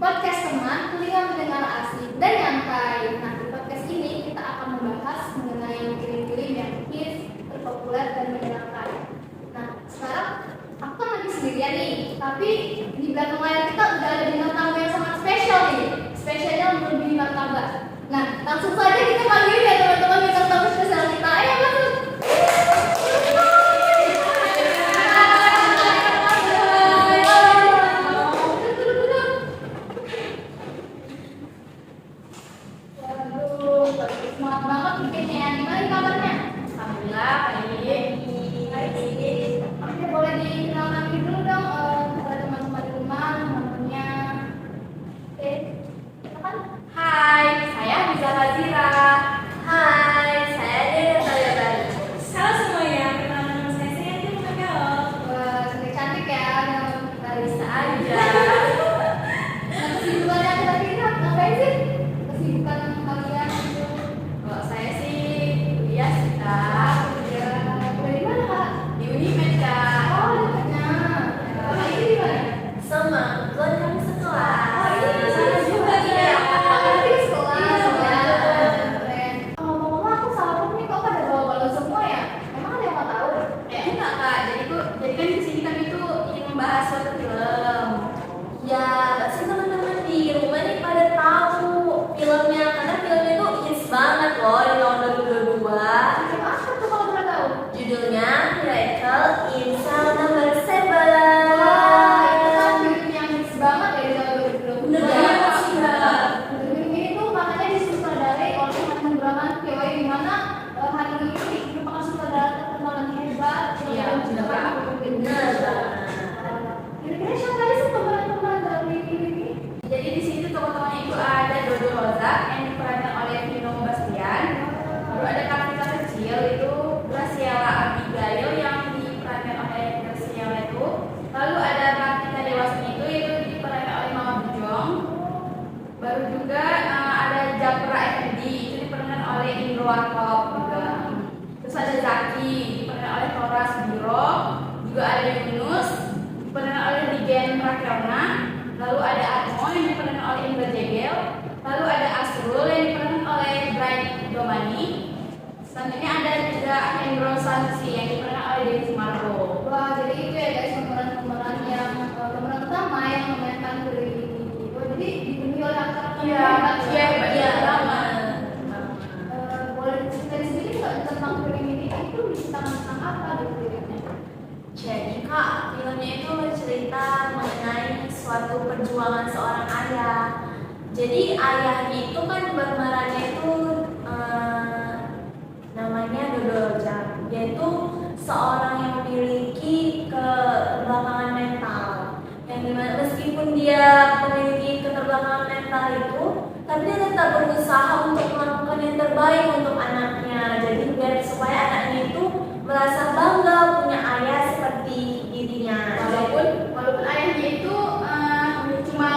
podcast teman, telinga mendengar asik dan nyantai. Nah, di podcast ini kita akan membahas mengenai film-film yang hits, terpopuler dan menyenangkan. Nah, sekarang aku kan lagi sendirian nih, tapi di belakang layar kita udah ada bintang tamu yang sangat spesial nih. Spesialnya melebihi martabak. Nah, langsung saja kita panggil ya teman-teman bintang tamu spesial kita. Ayo masuk. Semangat banget bikinnya. Gimana kabarnya? Alhamdulillah, baik. Oke, boleh dikenalkan dulu dong kepada teman-teman di rumah, namanya. Oke, silakan. Hai, saya Biza Fazira. Hai, saya Dede Talyabari. Halo semuanya, perkenalkan nama saya Siti Mukakao. Wah, cantik ya, nama Bisa aja. Nah, kesibukannya akhir-akhir ini ngapain sih? Kesibukan kalian itu? Kalau saya sih kuliah sih Kak. Kuliah di mana, Kak? Di Unimed Kak. Oh, dekatnya. Kakak ini di mana? Sama, kebetulan kami sekelas. Oh, ini di sana juga Iya. Kakak di sekolah. Iya. Keren. Ngomong-ngomong, aku salah nih kok pada bawa balon semua ya? Emang ada yang mau tahu? Enggak Kak, jadi kan di sini kami tuh ingin membahas suatu film. Ya, pasti teman-teman di rumah nih pada tahu filmnya karena filmnya tuh hits banget loh di tahun 2022. Film apa tuh kalau boleh tahu? Judulnya Miracle in Cell Number 7. Wah, itu kan film yang hits banget ya di tahun 2020. Bener banget sih, Kak. Film ini tuh makanya disutradarai oleh Hanung Bramantyo, di mana Hanung ini merupakan sutradara terkenal dan hebat Iya, yang bener, menciptakan Kak. film-film. Bener banget. Kira-kira siapa aja sih pemeran-pemeran dari film ini? Jadi di sini tokoh-tokohnya itu ada Dodo Rosa yang diperankan oleh Vino Bastian. Lalu ada Kartika kecil itu Graciela Abigail yang diperankan oleh Graciela itu. Lalu ada Kartika dewasanya itu diperankan oleh Mama Bujong. Baru juga ada Japra Effendi itu diperankan oleh Indro Warkop juga. Terus ada Zaki diperankan oleh Tora Sudiro. Juga ada Yunus diperankan oleh Digen Prakyona. Lalu ada Atmo yang diperankan oleh Indra Jegel. Lalu ada Asrul yang diperankan oleh Bright Domani. Selanjutnya ada juga Hendro Sanusi yang diperankan oleh Dewi Sumarto. Wah, jadi itu ya guys pemeran-pemeran yang pemeran utama yang memainkan film ini. Wah, jadi dipenuhi oleh aktor-aktor yang hebat ya. Iya, banget. Boleh cerita sedikit nggak tentang film ini? Itu diciptakan tentang apa gitu filmnya? Jadi Kak, filmnya itu bercerita mengenai suatu perjuangan seorang ayah. Jadi ayahnya itu kan berperannya itu namanya Dodo Roja. Dia itu seorang yang memiliki keterbelakangan mental. Yang dimana meskipun dia memiliki keterbelakangan mental itu, tapi dia tetap berusaha untuk melakukan yang terbaik untuk anaknya. Jadi biar supaya anaknya itu merasa bangga punya ayah seperti dirinya. Walaupun ayahnya itu cuma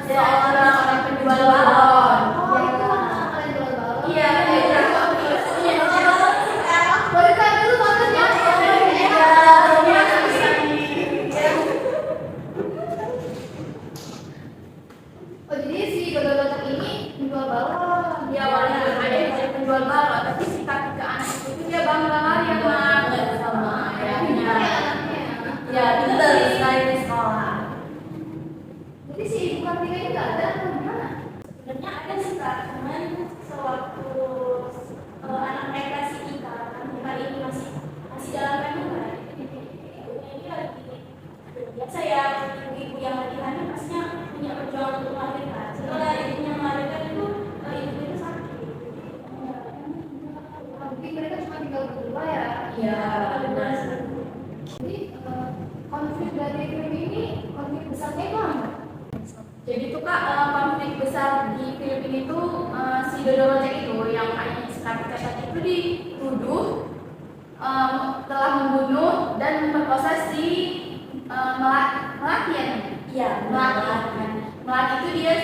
Seorang penjual balon. Oh, itu kalian jual balon. Iya, Boleh tahu dulu balonnya? Oh, jadi si Dodo ini menjual balon. Dia awalnya ada yang jadi penjual balon, tapi sikap ke anak itu dia bangga kali ya sama ayahnya. Ya, betul sekali di sekolah. Jadi si ibu Kartika ini nggak ada atau gimana? Sebenarnya ada sih Kak, cuman sewaktu anak mereka si Ika kan kali ini masih dalam kandungan. Ibunya ini lagi biasa ya, ibu yang lagi hamil pastinya punya perjuangan untuk melahirkan. Setelah ibunya melahirkan itu ibunya itu sakit. Mungkin mereka cuma tinggal berdua ya. Iya, benar. Jadi konflik dari film ini konflik besarnya itu apa? Jadi tuh Kak, konflik besar di film ini tuh si Dodo Roja itu yang ayahnya si Kartika tadi itu dituduh telah membunuh dan memperkosa si Melati ya? Iya, Melati itu dia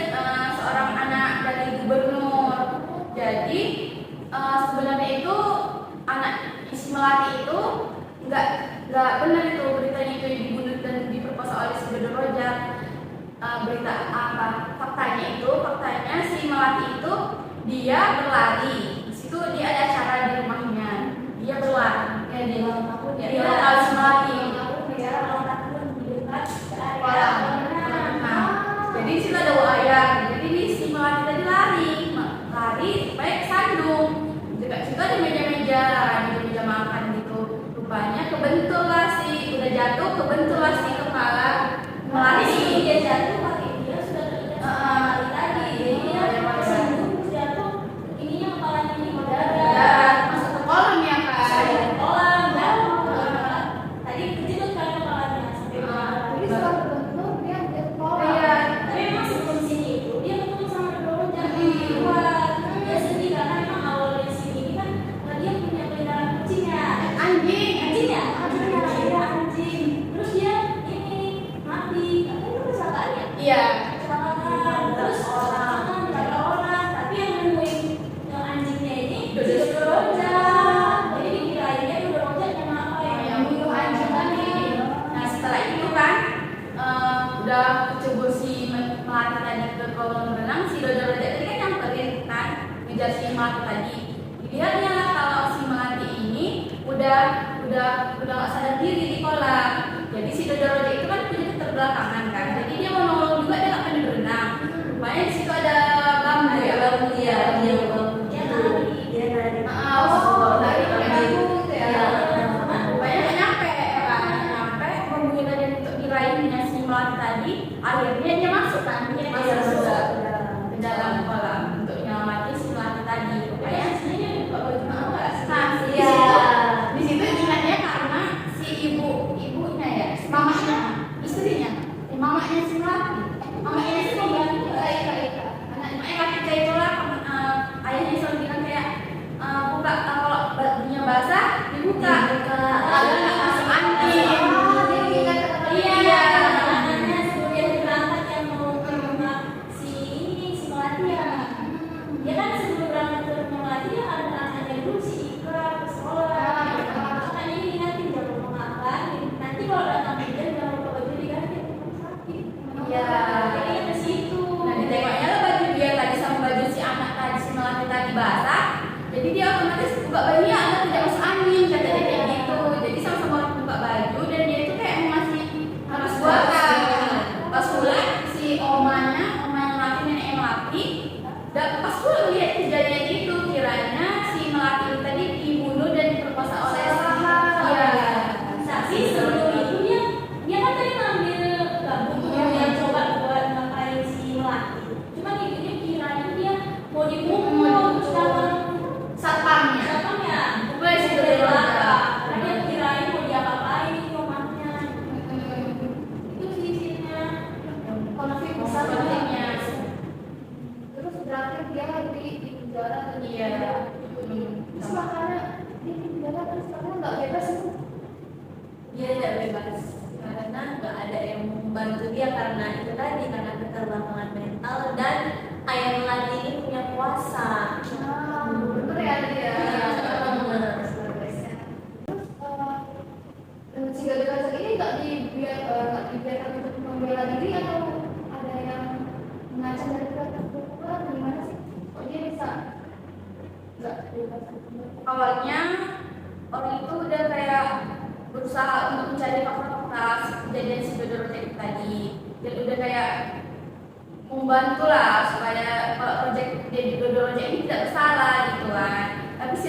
seorang anak dari gubernur. Jadi sebenarnya itu anak si Melati itu nggak benar itu beritanya itu dibunuh dan diperkosa oleh si Dodo Roja. Berita apa fakta melati itu dia berlari. Di situ dia ada acara di rumahnya. Dia berlari. Ya di ulang tahun ya. Dia tahu si melati. Ulang tahun di dekat kolam. Nah, jadi di situ ada wayang. Jadi di si melati tadi lari supaya kesandung. Dekat situ ada meja makan gitu. Rupanya kebenturlah udah jatuh, kebenturlah si kepala melati. Dia jatuh pakai dia sudah terikat tadi. Jadi dia kesandung terus jatuh. Ininya kepalanya ini mendarat masuk ke kolam ya kan? Kolam jatuh. Tadi kejedot kan kepalanya sampai Jadi setelah terbentur dia jatuh ke kolam. iya. Tapi memang sebelum sini itu dia ketemu sama Dodoro jadi kuat. Dia sedih karena memang awalnya sini ini kan dia punya peliharaan kucing ya. Anjing ya. Anjing. Terus dia ini mati. Katanya itu kecelakaan ya? Iya. Kecelakaan. Terus kata orang. Tapi yang nemuin yang anjingnya ini Dodoroja. Jadi dikirainnya Dodoroja sama apa yang bunuh anjing tadi. Nah setelah itu kan udah kecebur si melati tadi ke kolam renang, si Dodoroja tadi kan nyamperin kan ngejar si melati tadi. Dilihatnya lah kalau si melati ini udah nggak sadar diri di kolam. Jadi si Dodoroja itu kan punya keterbelakangan kan. Jadi dia mau nolong juga dia nggak pandai berenang. Rupanya di situ ada bambu ya. Dia lari. Dari bambu itu ya. Rupanya nggak nyampe kan. Nyampe bambu tadi untuk diraihnya si melati tadi. Akhirnya dia masuk kan. Masuk ke dalam kolam untuk nyelamati si melati tadi. Rupanya sebenarnya buka baju apa? Di situ ingatnya karena si ibunya ya, mamanya, istrinya, mamanya si melati, mamanya si pembantu, anaknya Kak itulah ayahnya selalu bilang kayak buka kalau bajunya basah dibuka, lalu nggak masuk angin. Iya, anaknya sebelum dia berangkat yang mau ke rumah si melati ya, dia kan sebelum berangkat ke rumah melati dia ada anaknya dulu si Ikra ke sekolah. Makanya ini nanti jangan mau makan. Nanti kalau datang hujan jangan lupa baju diganti sakit. Iya. Jadi ke situ. Nah ditengoknya lah baju dia tadi sama baju si anak tadi si melati tadi basah. Jadi dia otomatis buka bajunya agar tidak masuk angin katanya kayak gitu. Jadi sama-sama buka baju dan dia itu kayak masih harus buatan. Pas pulang si omanya melati neneknya melati. Dan pas pulang lihat kejadian itu kiranya si melati itu tadi dibunuh dan diperkosa oleh tapi sebelum itu dia kan tadi ngambil gabung dia coba buat ngapain si melati. Cuma dia kiranya dia mau dibunuh sama satpamnya. Bukan si Dodoroja. Karena dia kirain mau diapa-apain rumahnya. Itu sisinya. Konflik besar pentingnya. Terus berakhir dia di penjara dan Iya. terus makanya di penjara terus karena nggak bebas itu. Dia tidak bebas karena nggak ada yang membantu dia karena itu tadi karena keterbelakangan mental dan ayah melati ini punya kuasa. Bener ya dia. Terus si Dodoroja ini nggak dibiarkan untuk membela diri atau ada yang mengancam dari perbuatan gimana sih? Kok dia bisa nggak bebas? Awalnya orang itu udah kayak berusaha untuk mencari fakta-fakta kejadian si Dodoroja itu tadi. Dan udah kayak membantu lah supaya proyek dari Dodoroja ini tidak bersalah gitu kan. Tapi si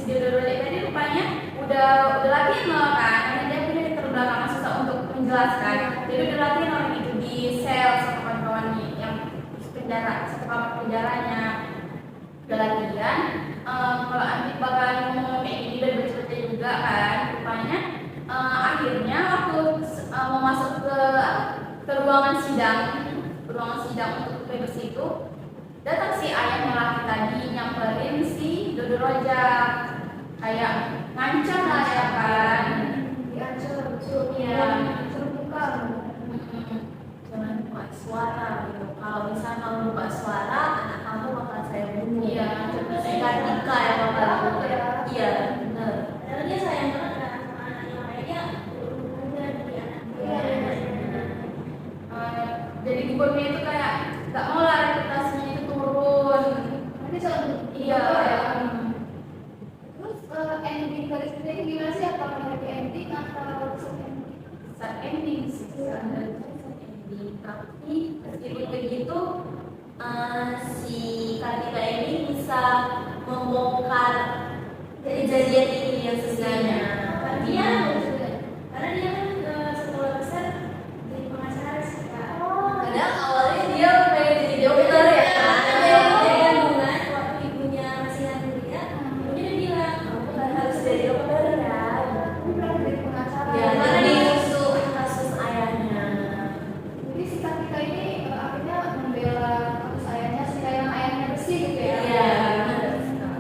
Dodoroja tadi rupanya udah latihan loh kan, karena dia punya keterbelakangan susah untuk menjelaskan. Jadi udah latihan orang itu di sel sama kawan-kawannya yang penjara, satu kamar penjaranya. Udah latihan. Kalau Antik bakalan ngomong kayak gini dan bercerita juga kan, rupanya akhirnya waktu mau masuk ke ruangan sidang untuk bebas itu datang si ayahnya laki tadi nyamperin si Dodoroja kayak ngancam lah ya kan, Diancam, suruh buka. Jangan buka suara gitu. Kalau misalnya kamu buka suara, anak kamu bakal saya bunuh. Iya, Tika yang bakal bunuh. Ya. Iya, benar. karena dia sayang banget kan sama anaknya, makanya dia udah jadi anaknya. Jadi gubernurnya itu kayak nggak mau lah reputasinya itu turun. kecil Iya. Terus ending garis besarnya gimana sih? Apakah happy ending atau sad ending? Sad ending sih. Tapi meskipun begitu si Kartika ini bisa membongkar kejadian ini yang sebenarnya. Karena dia kan sekolah besar jadi pengacara sih Kak. Kadang awalnya dia pengen jadi dokter ya kan, dia kandungan waktu ibunya masih hamil ya, ibunya dia bilang kamu kan harus jadi dokter ya. Jadi pengacara. Ya, karena diusut kasus ayahnya. Jadi si Kartika ini akhirnya membela kasus ayahnya supaya yang ayahnya bersih gitu ya. Iya.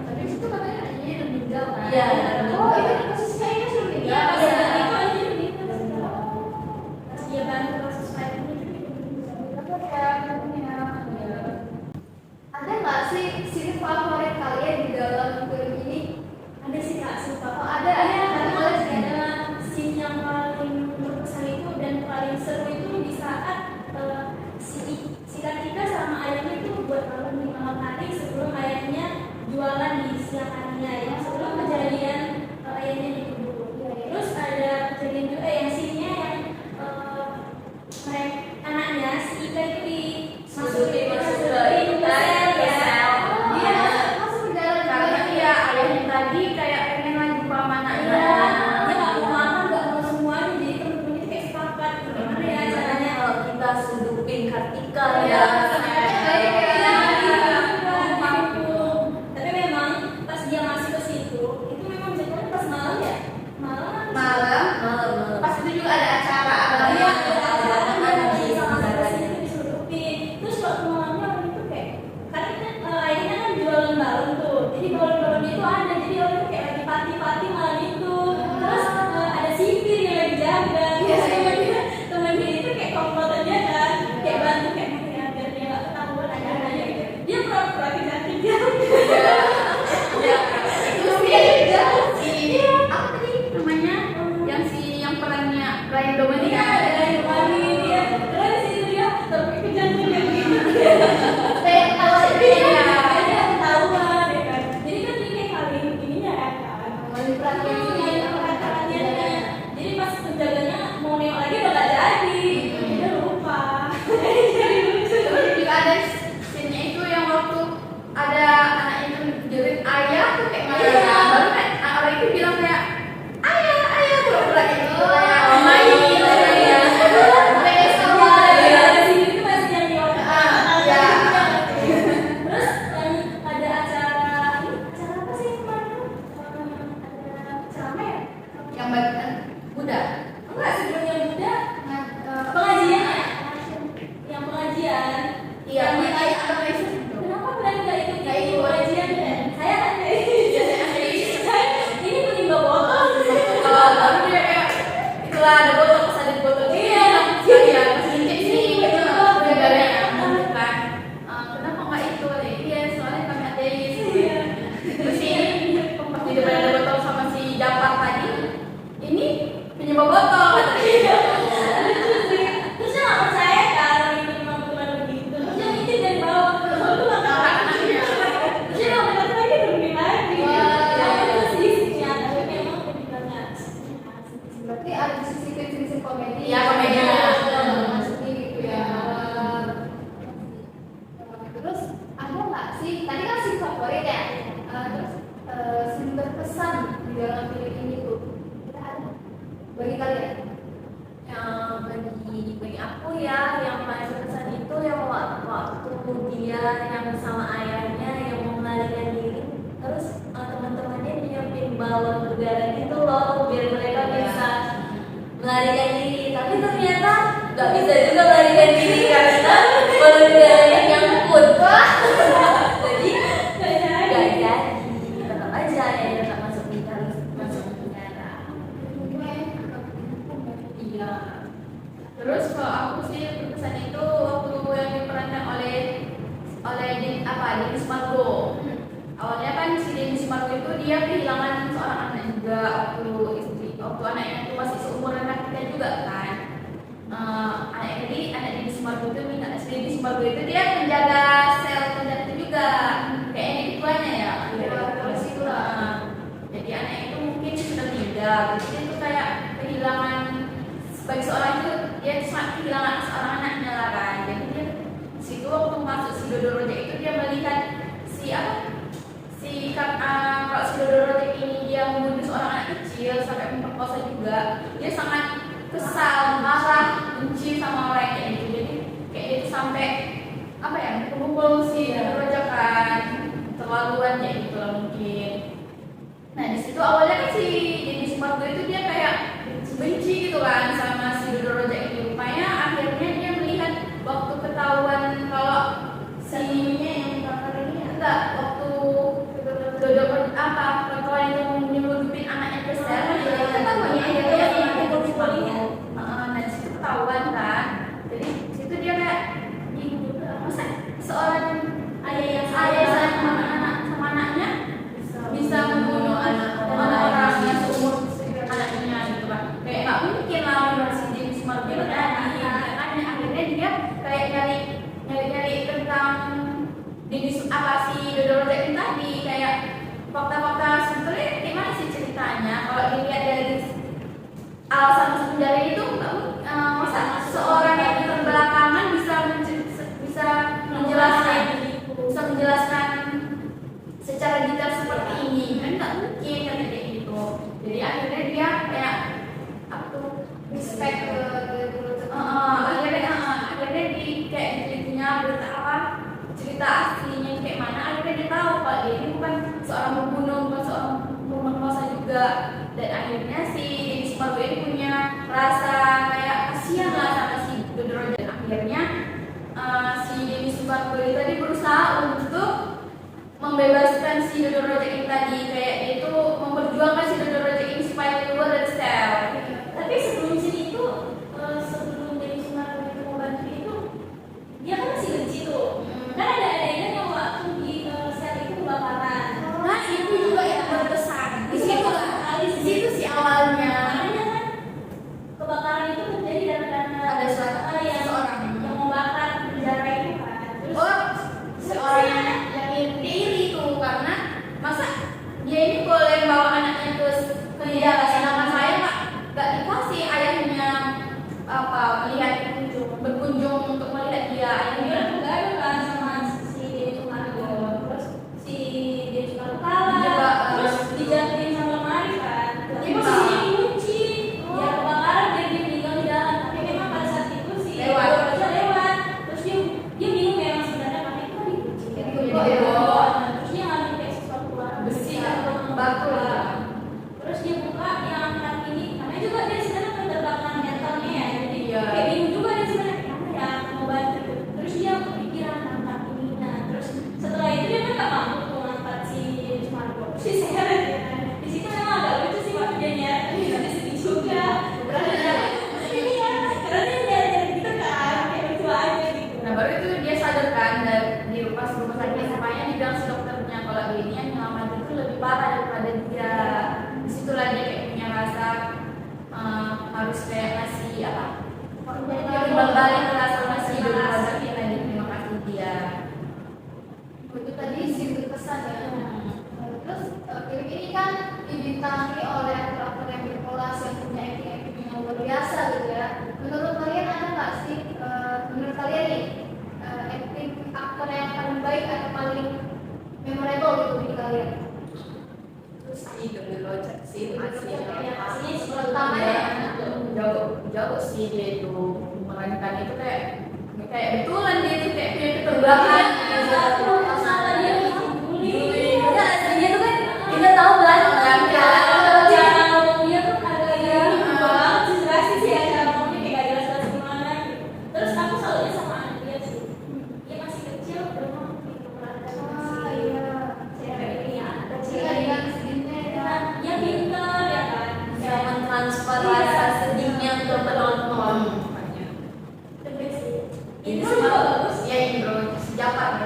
Tapi itu katanya ayahnya udah meninggal kan. Iya. Oh, itu kasusnya ayahnya sudah meninggal. Iya, pas Iya. itu ayahnya meninggal. Pas dia bantu kasus lain ini Apa ya namanya? Ada nggak sih scene favorit kalian di dalam film ini? ada sih Kak, sumpah. Oh, ada. Karena boleh sih ada scene yang paling berkesan itu dan paling seru itu di saat si Kartika sama ayahnya itu buat malam di malam hari sebelum ayahnya jualan di siang harinya ya, sebelum kejadian ayahnya dibunuh. Terus ada kejadian juga yang scene-nya yang anaknya si Ika itu dimasukin ke sel ya. Dia Masuk ke dalam karena dia ayahnya tadi kayak pengen lagi sama anaknya. Dia nggak mau makan, nggak mau semuanya, jadi temen-temen itu kayak sepakat gimana ya caranya kalau kita sudupin Kartika ya. Tapi memang pas dia masuk ke situ, itu memang jadinya pas malam ya, Malam pas itu juga ada acara. Iya, Ada terus waktu malamnya orang itu kayak, karena kan ayahnya kan jualan balon tuh, jadi balon-balonnya itu ada, jadi orang itu kayak lagi party-party malam itu. Terus ada sipir yang lagi jaga, terus temen dia itu kayak komplotan dia kan, kayak bantu kayak biar dia nggak ketahuan ayahnya gitu. Dia pura-pura kejakin dia. Itu si apa tadi namanya yang perannya Ryan Dominic. Iya, ada yang mani dia, terus itu dia tapi kejakin kayak gitu. kayak ketawa Iya, dia ketahuan ya kan. Jadi kan ini kayak paling ininya ya kan. Paling perhatian sih. Jadi pas penjaganya mau nengok lagi udah gak jadi, dia lupa. Jadi lucu. Terus juga ada scene-nya itu yang waktu ada anak itu jerit ayah tuh kayak marah. Iya. Baru kan orang itu bilang kayak ayah pura-pura gitu kayak main Iya. Kayak sama. Iya, di sini tuh masih yang di Iya. Terus yang ada acara apa sih kemarin? Ada ceramah ya? yang bagian Buddha. Enggak, sebelumnya Buddha Nah, pengajian ya? Yang pengajian. Iya, Yang kayak kayak apa itu? kenapa kalian nggak ikut Nggak ikut. pengajian ya? Saya kan ini menimba botol. Lalu dia kayak itulah ada botol pas ada botol Iya. ya sedikit sih gitu negaranya kan kenapa nggak itu iya soalnya kami ateis terus ini pas di depan ada botol sama si Japar tadi ini penyebab botol katanya. Terus dia nggak percaya kan orang itu memang benar begitu. Terus dia ngintip dari bawah. Terus itu nggak tahu. Anaknya. Terus dia nggak benar lagi berbeda lagi. Wah. Ya itu sedikitnya, tapi memang lebih banyak. berarti ada sisi komedi. Iya, komedinya. Maksudnya gitu ya. Terus ada nggak sih? Tadi kan scene favorit ya. Terus scene berkesan di dalam film ini tuh. Kita ada bagi kalian. Bagi aku ya yang paling berkesan itu yang waktu dia yang sama ayahnya yang mau melarikan diri, terus teman-temannya nyiapin balon udara gitu loh biar mereka bisa melarikan diri, tapi ternyata nggak bisa juga melarikan diri karena balon udaranya nyangkut. Jadi nggak jadi, tetap aja ya tetap masuk harus masuk penjara. Iya. Terus kalau aku sih berkesan itu waktu yang diperankan oleh Dennis Margo. Awalnya kan si Dennis Margo itu dia kehilangan seorang anak juga waktu anaknya itu masih seumuran kita juga kan. Anak Dennis Margo itu minta si Dennis Margo itu dia penjaga sel penjara itu juga. Kayak Jadi dia tuh kayak kehilangan, bagi seorang itu dia sangat kehilangan seorang anaknya lah kan. Jadi dia situ waktu masuk si Dodo Rojak itu dia melihat kalau si Dodo Rojak ini dia membunuh seorang anak kecil sampai memperkosa juga, dia sangat kesal, marah, benci sama orang kayak gitu. Jadi kayak itu sampai memukul si Dodo Rojak kan, terlaluan kayak gitu lah mungkin. Nah di situ awalnya kan si Deddy Sumargo itu dia kayak benci gitu kan sama si Dodo Rojak ini. Rupanya akhirnya dia melihat waktu ketahuan kalau si enggak, waktu Dodo perempuan itu menyelundupin anaknya ke sel, dia ketahuan akhirnya nah di situ ketahuan kan. Jadi di situ dia kayak masa seorang ayah sama anaknya bisa membunuh orang yang seumur anaknya gitu kan. Kayak nggak mungkin lah si Deddy Sumargo tadi. Akhirnya dia kayak nyari tentang si Dodo Rojak ini tadi, kayak fakta-fakta sebetulnya gimana sih ceritanya. Kalau dilihat dari alasan masuk penjara itu masa seorang yang terbelakangan bisa menjelaskan secara detail seperti ini kan, nggak mungkin kan kayak gitu. Jadi akhirnya dia kayak respect ke akhirnya di kayak ditelitinya cerita aslinya kayak mana. Akhirnya dia tahu kalau dia ini bukan seorang pembunuh, bukan seorang pemerkosa juga. Dan akhirnya si Deddy Sumargo ini punya rasa kayak kasihan lah sama si Dodo Rojak. Akhirnya si Deddy Sumargo ini tadi berusaha untuk membebaskan si Dodo Rojak ini tadi, kayak itu memperjuangkan si Dodo Rojak ini supaya keluar dari sel. Tapi sebelum sini itu, sebelum Deddy Sumargo itu membantu itu, dia kan masih benci tuh. Kan ada adegan yang waktu di sel itu kebakaran. Nah itu juga yang berkesan. Di situ sih awalnya. Makanya kan kebakaran itu terjadi karena Ada seorang yang membakar penjara itu kan. Terus seorang yang iri itu karena masa dia ini boleh bawa anaknya ke penjara, sedangkan saya nggak dikasih ayahnya melihat berkunjung untuk melihat dia. Ayahnya nggak ada kan sama si Deddy Sumargo. Terus si Deddy Sumargo kalah. Terus dijatuhin sama lemari kan. Jadi posisinya dikunci. Ya kebakaran dia meninggal di dalam. Tapi memang pada saat itu si Lewat. Terus dia bingung ya sebenarnya karena itu kan dikunci. Terus dia ngambil kayak sesuatu besi atau batu lah. Terus dia buka yang angkat ini, namanya juga dia sebenarnya keterbelakangan mentalnya ya. Jadi Iya. kayak bingung juga dia sebenarnya kenapa ya mau bantu. Terus dia kepikiran angkat ini. Nah terus setelah itu dia kan nggak mampu tuh ngangkat si Deddy Sumargo. Terus dia seret ya kan. Di situ memang agak lucu sih waktu dia nyeret, tapi ada sedih juga. Iya, karena dia nyeret gitu kan, kayak lucu aja gitu. Nah baru itu dia sadarkan dan di rumah sakit sampainya dibilang si dokternya kalau dia ini yang nyelamat itu lebih parah daripada dia. Disitulah dia kayak punya rasa harus kayak ngasih berbalik rasa ngasih Dodo Rojak yang tadi terima kasih dia. itu tadi sih berkesan ya. Terus film ini kan dibintangi oleh aktor yang berkelas yang punya acting yang luar biasa gitu ya. Menurut kalian ada nggak sih menurut kalian nih acting aktor yang paling baik atau paling memorable gitu di kalian? Terus si Dodo Rojak sih masih Yang aslinya sih Pertamanya jauh sih dia itu memerankan itu kayak betulan dia itu kayak punya keterbelakangan. masalah dia dibully. Dia tuh kan kita tahu kan Cara ngomong dia tuh agak yang banget sih, rasis sih ya cara ngomongnya kayak gak jelas-jelas gimana gitu. Terus aku selalu sama anak dia sih. Dia masih kecil, belum mampu gitu memerankan si cewek ini ya, anak kecil. Nah, dia pintar ya kan. bisa mentransfer rasa sedihnya ke penonton. The best sih. Ini Itu juga bagus. ya Indro sejapat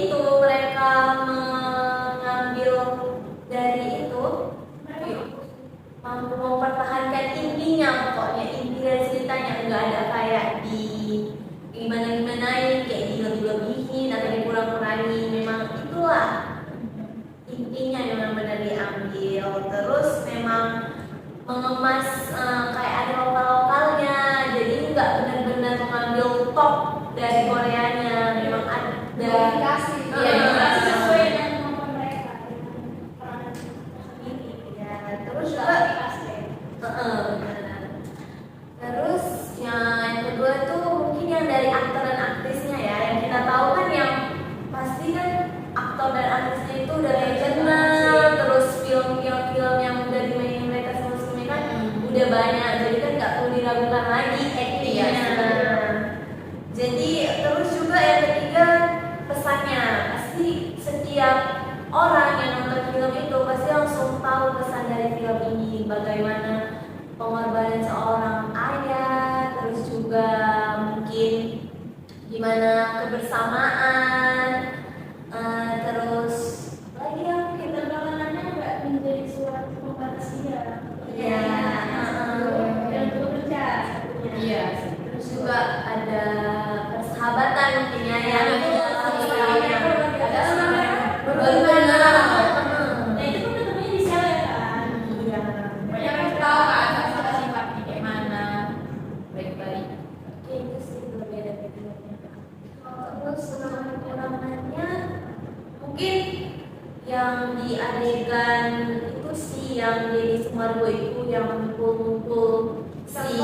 itu mereka mengambil dari itu mampu mempertahankan intinya, pokoknya inti dari ceritanya nggak ada kayak di gimana-gimanain, kayak dilebih-lebihin atau dikurang-kurangin. Memang itulah intinya yang benar-benar diambil. Terus memang mengemas kayak ada lokal-lokalnya, jadi nggak benar-benar mengambil top dari Koreanya. Memang ada Verifikasi. Iya, Sesuai dengan kemampuan mereka. ya. Terus juga benar. Terus yang kedua tuh mungkin yang dari aktor dan aktrisnya ya. Yang kita tahu kan yang pasti kan aktor dan aktrisnya itu udah terkenal. Terus film-film yang udah dimainin mereka sebelum-sebelumnya kan udah banyak. Jadi kan nggak perlu diragukan lagi actingnya. Jadi terus juga yang ketiga pesannya. Pasti setiap orang yang nonton film itu pasti langsung tahu pesan dari film ini, bagaimana pengorbanan seorang ayah, terus juga mungkin gimana kebersamaan, terus lagi yang kita Perjalanannya nggak menjadi suatu pembatas dia. ya, Dan bekerja. Iya. terus juga ada persahabatan mungkin ya yang Nah itu kan ketemunya di sel ya kan. Banyak yang tahu kan sifat-sifatnya kayak mana, baik-baik. itu sih berbeda-bedanya. Terus kekurangannya mungkin yang di adegan itu sih yang jadi Sumargo itu yang mukul-mukul si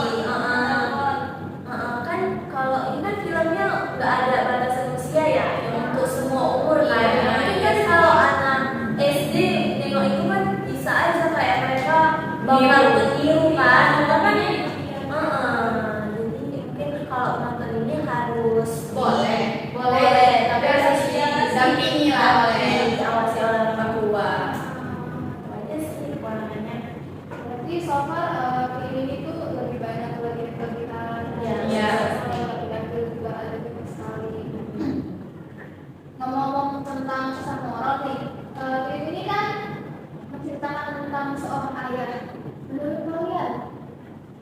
kan kalau ini kan filmnya nggak ada batasan usia ya, yang untuk semua umur kan. Tapi kan kalau anak SD nengok itu kan bisa aja kayak mereka bakal meniru kan. Jadi mungkin kalau nonton ini harus boleh, tapi harus didampingi lah oleh diawasi oleh orang tua. tua. Itu aja sih kekurangannya. Berarti so far film ini tuh lebih banyak lagi kegiatan. Iya. Dan juga ada banyak sekali. Ngomong-ngomong tentang pesan moral nih, film ini kan menceritakan tentang seorang ayah. Menurut kalian,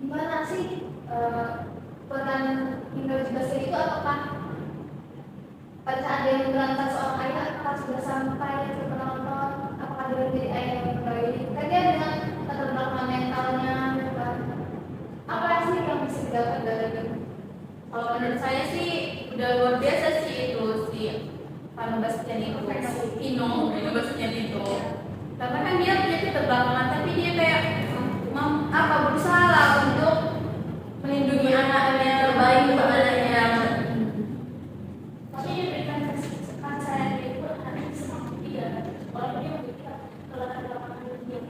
gimana sih peran Indra Basri itu? Apakah pada saat dia memerankan seorang ayah, apakah sudah sampai ke penonton? Apakah dia menjadi ayah yang baik? Kan dia dengan latar belakang mentalnya, bukan? Apa sih yang bisa didapat dari ini? Kalau menurut saya sih udah luar biasa sih itu si Vino Bastian itu, Vino Bastian itu. Karena kan dia punya keterbelakangan, tapi dia kayak berusaha lah untuk melindungi anaknya terbaik untuk anaknya. Tapi dia berikan kasih sayang dia itu anak semangat dia. Walaupun dia begitu kalau latar belakang dia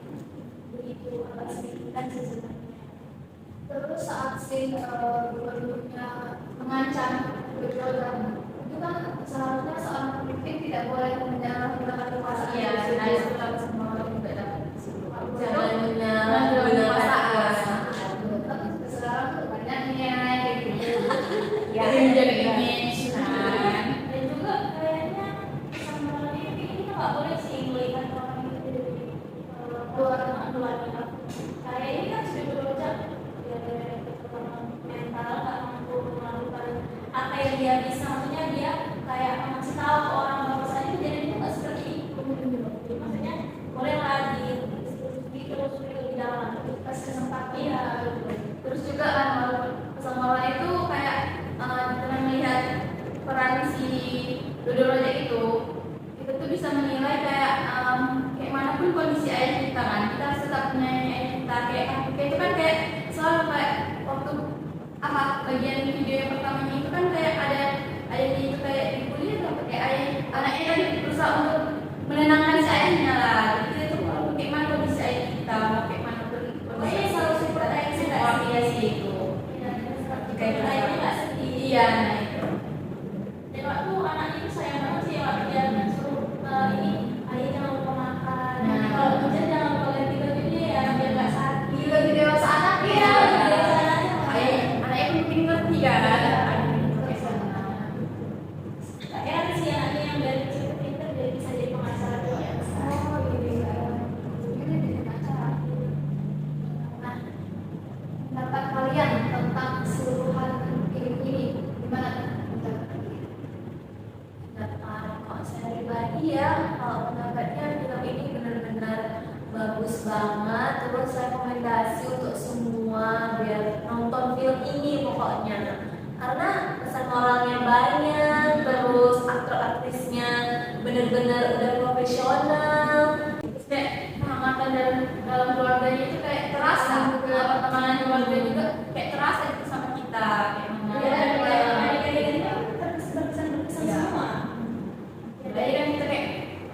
begitu agak signifikan sih sebenarnya. Terus saat scene bentuknya mengancam berprogram itu kan seharusnya seorang pemimpin tidak boleh menyalahgunakan kekuasaan. Iya, nah itu kan semua orang juga dapat Jangan menyalahgunakan kekuasaan. Tapi sekarang tuh banyaknya kayak gitu. Ya, menjaga image kan. Dan juga kayaknya sama ini kita nggak boleh sih melihat orang itu dari luar kayak ini kan sudah bekerja dia dari mental nggak mampu melakukan apa yang dia bisa, maksudnya dia kayak masih tahu ke orang bahwasanya jadi itu nggak seperti itu. Maksudnya boleh lagi terus lebih dalam kasih kesempatan ya. Terus juga kan pesan moral itu kayak dengan melihat peran si Dodo Roja itu, kita tuh bisa menilai kayak kayak manapun kondisi ayah kita kan, kita harus tetap menyayangi ayah kita. Kayak itu kan kayak selalu kayak waktu bagian video yang pertamanya itu kan kayak ada ayahnya itu kayak dibully atau kayak anaknya kan berusaha untuk menenangkan si ayahnya lah. Jadi kita tuh kayak mana kondisi ayah kita, kayak mana Pokoknya selalu support ayah kita. Iya sih itu. Kayak ayahnya nggak sedih. Iya, nah itu. Dan waktu anak itu sayang banget sih waktu dia suruh ini ayah jangan lupa makan. Nah. Kalau hujan jangan lupa ganti baju dia ya biar nggak sakit. Lebih dewasa anak Iya, ya. lebih dewasa anaknya. Anaknya mungkin ngerti kan. saya pribadi ya, kalau pendapatnya film ini benar-benar bagus banget. Terus rekomendasi untuk semua biar nonton film ini pokoknya. Karena pesan moralnya banyak, terus aktor-aktrisnya benar-benar udah profesional. Kayak kehangatan dalam keluarganya itu kayak terasa, pertemanan keluarga juga kayak terasa itu sama kita kayak mana. Berkesan Iya. semua. Jadi kan kita kayak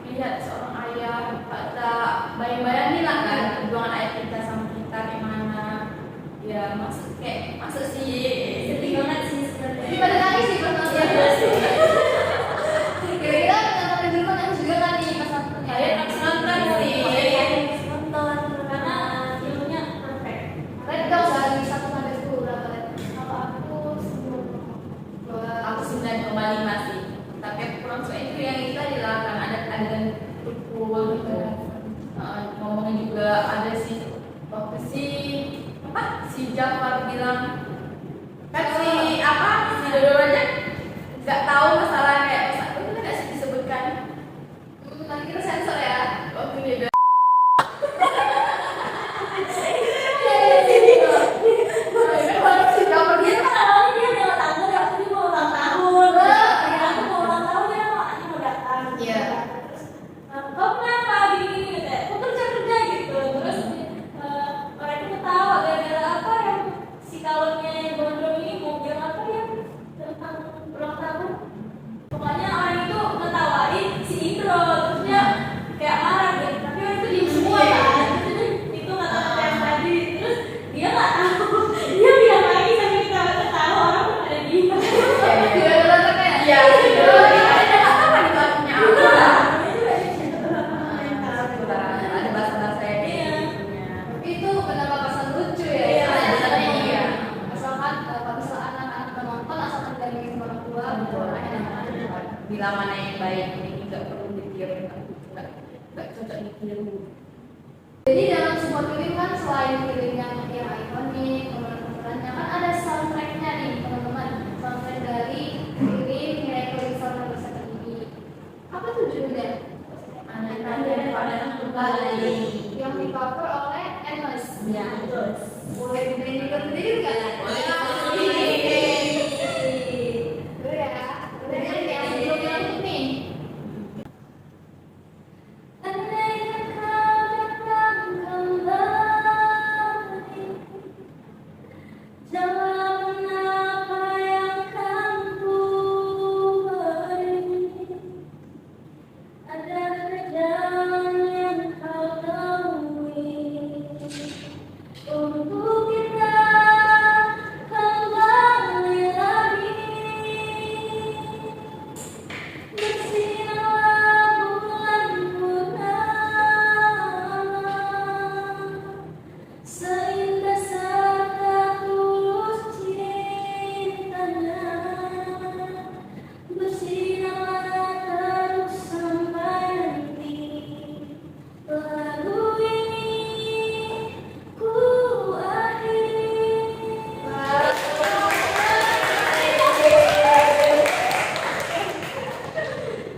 lihat seorang ayah, kita bayang-bayangin lah kan perjuangan ayah kita sama kita kayak mana. Ya maksud sih Sedih banget sih sebenarnya. Jadi pada nangis sih pas nonton. Kira-kira nonton di rumah nangis juga kan nih pas nonton. kalian harus nonton sih. Nonton karena filmnya perfect. Red dong dari 1 sampai 10 berapa Red? Kalau aku 10. Aku 9,5 sih. Tapi aku kurang suka itu yang itu adalah kan ada adegan pukul gitu. Ngomongin juga ada waktu si Jafar bilang kan si Dodo aja nggak tahu masalah kayak itu nggak sih disebutkan. Nanti kita sensor ya. Waktu dia bilang si Jafar Dia gitu. kan awalnya dia lewat tangga, dia waktu dia mau ulang tahun. Ya, aku mau ulang tahun, dia mau datang. Iya. Terus, kau kenapa gini-gini? Kayak, aku kerja gitu. Terus orang itu ketawa gara-gara apa yang si kawannya yang gondrong ini mau bilang apa ya tentang ulang tahun. Pokoknya orang itu ngetawain si Indro, terus dia kayak marah gitu. Tapi orang itu diem semua kan. Itu kata-kata yang tadi. Terus dia nggak tahu. Dia bilang lagi sambil ketawa orang pun ada di Tidak ada kayak. Iya, si Dodo dia nggak tahu kan itu artinya apa. Ada bahasa-bahasa yang Itu kenapa pesan lucu ya? Iya, Sebenarnya iya. Asalkan kalau misalnya anak-anak menonton asalkan dari orang tua betul. bilang mana yang baik ini nggak perlu ditiru, nggak cocok ditiru. Jadi dalam sebuah film kan selain film yang ikonik, pemerannya kan ada soundtracknya nih teman-teman. Soundtrack dari film Miracle in Cell No. 1 ini. Apa tuh judulnya? Anak pada kembali. Yang di cover oleh Amos. Ya, terus. Boleh dinyanyikan sendiri nggak? Boleh. Boleh ya. Boleh ya. Yang sebelum yang ini. Andaikan kau datang kembali, jawab apa yang akan ku beri. Ada kerjaan yang kau lalui untuk kita kembali lagi. Bersinarlah bulan purnama, seindah saat tulus cintanya. Bersinarlah terus sampai nanti lagu ini ku akhiri.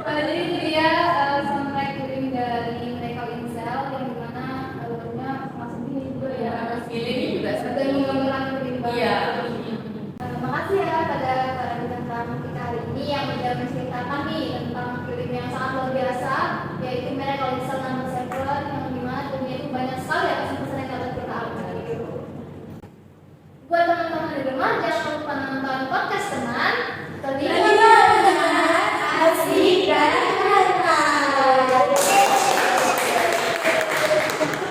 Jadi itu dia soundtrack film dari Miracle in Cell yang dimana lagunya masuk ini juga ya. Film ini juga Ada seperti yang menggambarkan film iya. Makasih ya pada para bintang tamu kita hari ini yang sudah menceritakan nih tentang film yang sangat luar biasa yaitu Miracle in Cell No. 7 yang dimana dunia itu banyak sekali ya pesan-pesan yang dapat kita ambil gitu. Buat teman-teman di rumah jangan lupa nonton podcast teman. Terlibat asik dan hangat.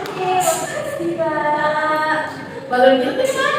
Oke, makasih Kak. Balon gitu gimana?